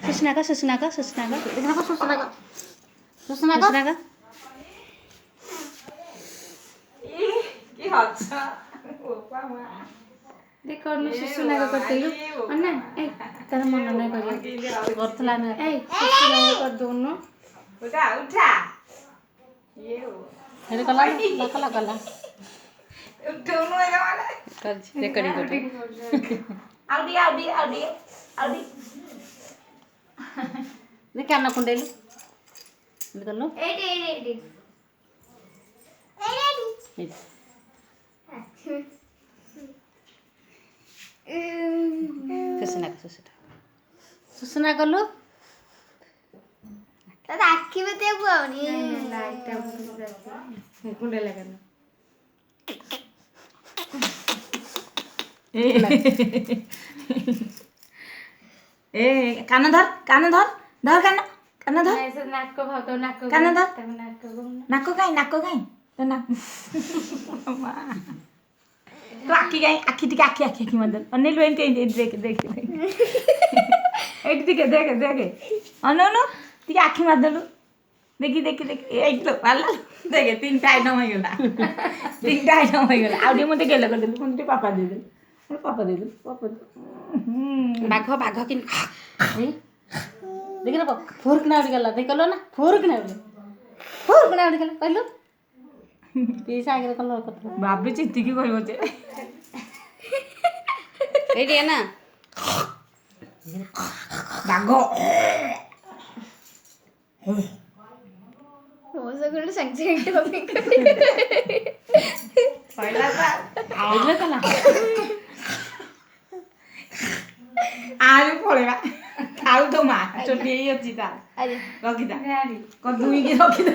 सुसना का सुसना का सुसना का देखना को सुसना का सुसना का सुसना का কি হচ্ছে ওপা মা देख करनु सुसना का करतेलु अन्ना ए तार मन नै करियो करथला न ए सुसना कर दोनो উঠা উঠা ইয়ে हेरे कला कला कला উঠোনো একেবারে कर रेकर्डिंग कर আউডি আউডি আউডি আউডি ने काना कुंडेलु निकलनु एडी सुसना का सुसना करलु दादा आखी में ते बुआनी कुंडे लगन এ কানে ধর ধর কানে ধর ऐसे नाक को भाव तो नाक को काना धर। नाक को নাকো গাই তো নাক মা তো আখি টিকে আখি মধ্যে অনিল এনকে দেখে এইটি দেখে অনু টিকে আখি মারদলু দেখি এই তো ভালো দেখে তিনটা আইটেম হয়ে গেল আউডির মধ্যে গেলে করে দিল কোনটি পাপা দিয়ে দিল পাপা बाघ बाघ किन देखिन फोर्क ना उड़ी गला देखलो ना फोर्क ना उड़ी गला कहलो पीसा आगे कलो कत भाभी चित्ती की कहबो जे एडी है ना बाघ मोसगुड संगसेंट टॉपिक पहिला एडलो कला आलू पड़ेगा खाऊ तो माँ चोटी यही अच्छी था अरे रखी था कदू की रखी था